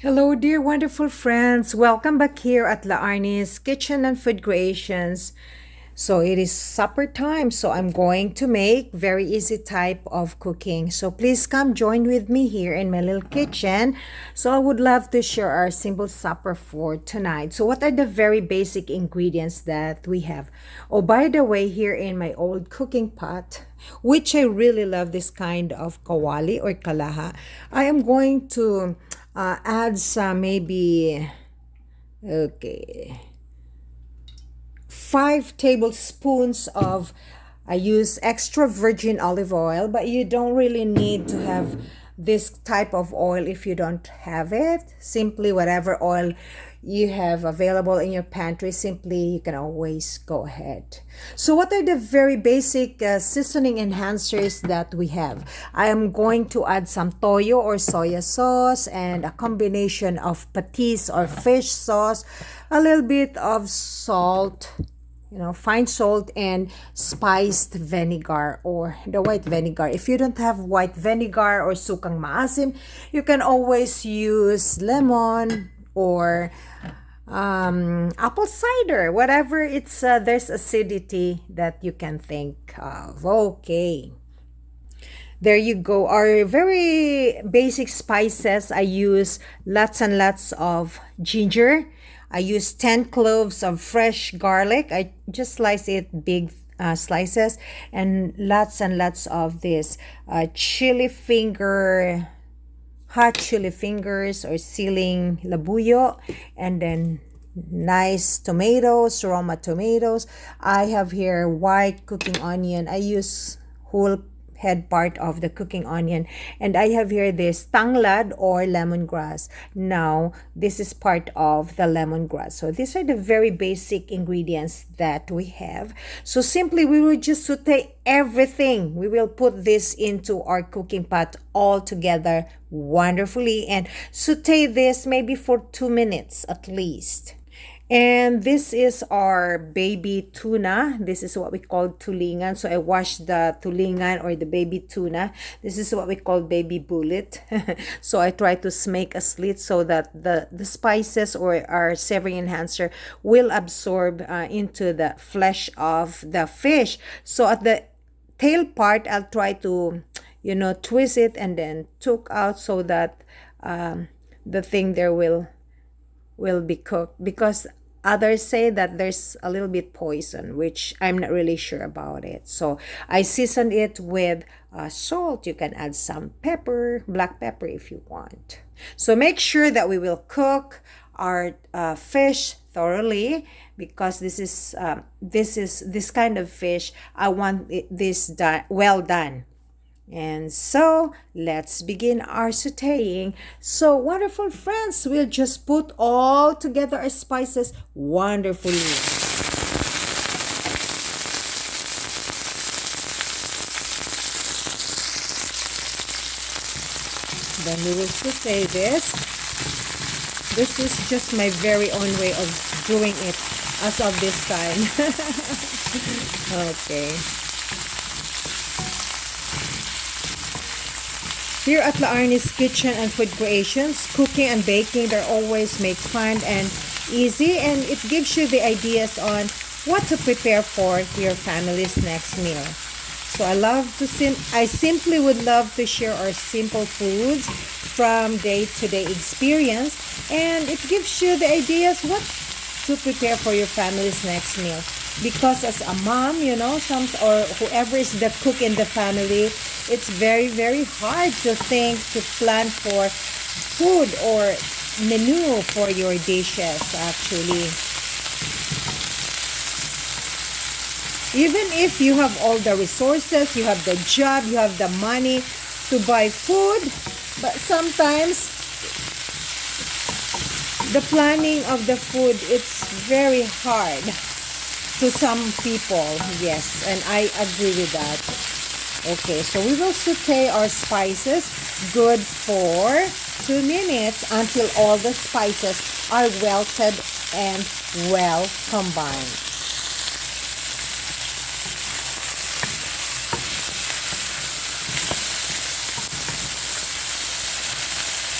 Hello, dear wonderful friends. Welcome back here at La Arnie's Kitchen and Food Creations. So it is supper time, so I'm going to make very easy type of cooking. So please come join with me here in my little kitchen. So I would love to share our simple supper for tonight. So what are the very basic ingredients that we have? Oh, by the way, here in my old cooking pot, which I really love this kind of kawali or kalaha, I am going to add some maybe, okay, 5 tablespoons of, I use extra virgin olive oil, but you don't really need to have this type of oil if you don't have it. Simply whatever oil you have available in your pantry, simply you can always go ahead. So what are the very basic seasoning enhancers that we have? I am going to add some toyo or soya sauce and a combination of patis or fish sauce, a little bit of salt, fine salt, and spiced vinegar or the white vinegar. If you don't have white vinegar or sukang maasim, you can always use lemon or apple cider, whatever it's there's acidity that you can think of. Okay. There you go. Our very basic spices. I use lots and lots of ginger. I use 10 cloves of fresh garlic. I just slice it big slices, and lots of this chili finger, hot chili fingers or siling labuyo, and then nice tomatoes, Roma tomatoes. I have here white cooking onion. I use whole head part of the cooking onion, and I have here this tanglad or lemongrass. Now this is part of the lemongrass. So these are the very basic ingredients that we have. So simply we will just saute everything. We will put this into our cooking pot all together wonderfully and saute this maybe for 2 minutes at least. And this is our baby tuna. This is what we call tulingan. So I washed the tulingan or the baby tuna. This is what we call baby bullet. So I try to make a slit so that the spices or our savory enhancer will absorb into the flesh of the fish. So at the tail part, I'll try to, twist it and then took out so that the thing there will be cooked, because others say that there's a little bit poison, which I'm not really sure about it. So I seasoned it with salt. You can add some pepper, black pepper if you want. So make sure that we will cook our fish thoroughly, because this kind of fish I want this well done. And so let's begin our sauteing. So wonderful friends, we'll just put all together our spices wonderfully. Then we will saute this. This is just my very own way of doing it as of this time. Okay. Here at La Arnie's Kitchen and Food Creations, cooking and baking, they're always make fun and easy, and it gives you the ideas on what to prepare for your family's next meal. So I simply would love to share our simple foods from day-to-day experience, and it gives you the ideas what to prepare for your family's next meal. Because as a mom, or whoever is the cook in the family, it's very hard to think, to plan for food or menu for your dishes actually. Even if you have all the resources, you have the job, you have the money to buy food, but sometimes the planning of the food, it's very hard to some people. Yes, and I agree with that. Okay, so we will saute our spices good for 2 minutes until all the spices are wilted and well combined.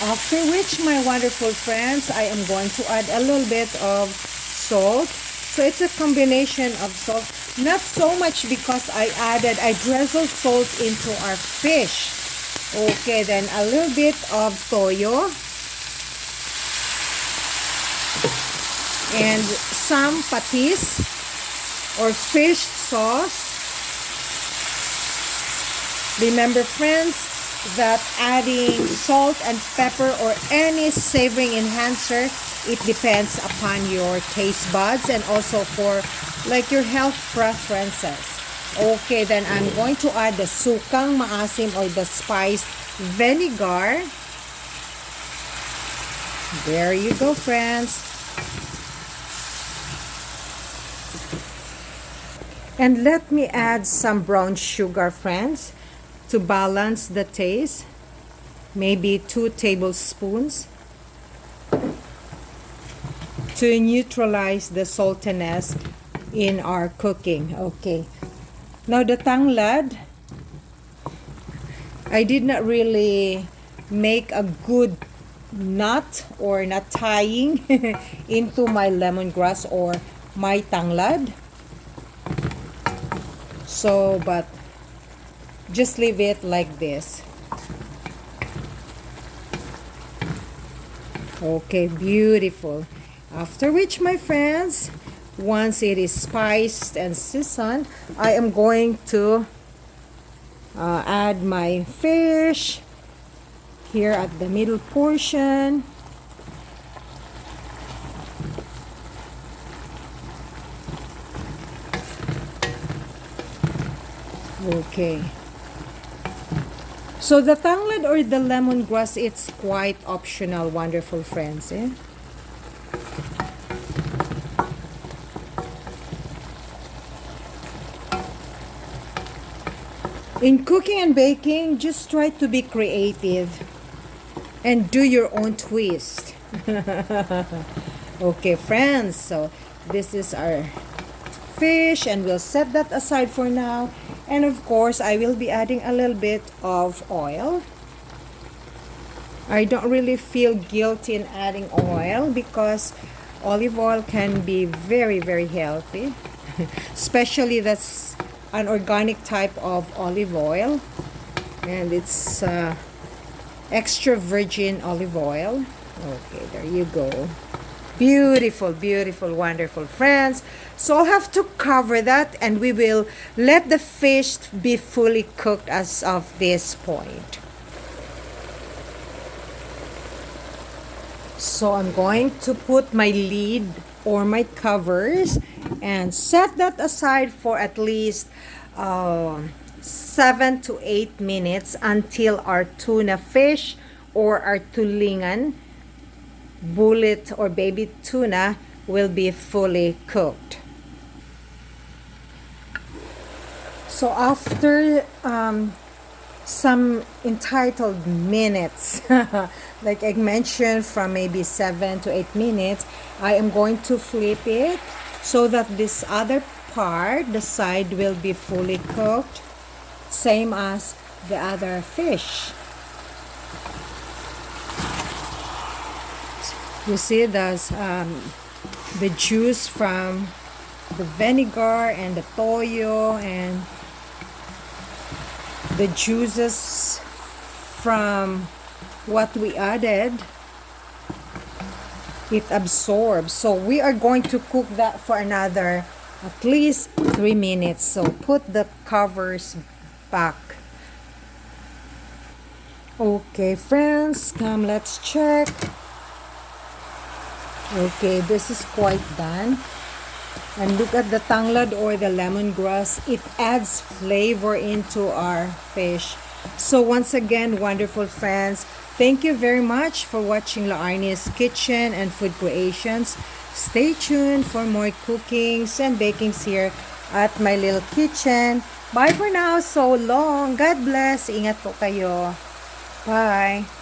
After which, my wonderful friends, I am going to add a little bit of salt. So it's a combination of salt. Not so much because I drizzled salt into our fish. Okay, then a little bit of toyo. And some patis or fish sauce. Remember, friends, that adding salt and pepper or any savoring enhancer, it depends upon your taste buds and also for like your health preferences. Okay, then I'm going to add the sukang maasim or the spiced vinegar. There you go, friends. And let me add some brown sugar, friends, to balance the taste. Maybe 2 tablespoons to neutralize the saltiness in our cooking. Okay. Now the tanglad, I did not really make a good knot or not tying into my lemongrass or my tanglad. So, but just leave it like this. Okay, beautiful. After which, my friends, once it is spiced and seasoned, I am going to add my fish here at the middle portion. Okay. So the tanglad or the lemongrass, it's quite optional, wonderful friends. In cooking and baking, just try to be creative and do your own twist. Okay, friends, so this is our fish and we'll set that aside for now. And of course, I will be adding a little bit of oil. I don't really feel guilty in adding oil because olive oil can be very, very healthy. Especially that's an organic type of olive oil. And it's extra virgin olive oil. Okay, there you go. Beautiful, beautiful, wonderful friends. So I'll have to cover that and we will let the fish be fully cooked as of this point. So I'm going to put my lid or my covers and set that aside for at least 7 to 8 minutes until our tuna fish or our tulingan bullet or baby tuna will be fully cooked. So after some entitled minutes, like I mentioned, from maybe 7 to 8 minutes, I am going to flip it so that this other part, the side, will be fully cooked, same as the other fish. You see the juice from the vinegar and the toyo and the juices from what we added, it absorbs. So we are going to cook that for another at least 3 minutes. So put the covers back. Okay, friends, come, let's check. Okay, this is quite done. And look at the tanglad or the lemongrass. It adds flavor into our fish. So once again, wonderful friends, thank you very much for watching La Arnie's Kitchen and Food Creations. Stay tuned for more cookings and bakings here at my little kitchen. Bye for now. So long. God bless. Ingat po kayo. Bye.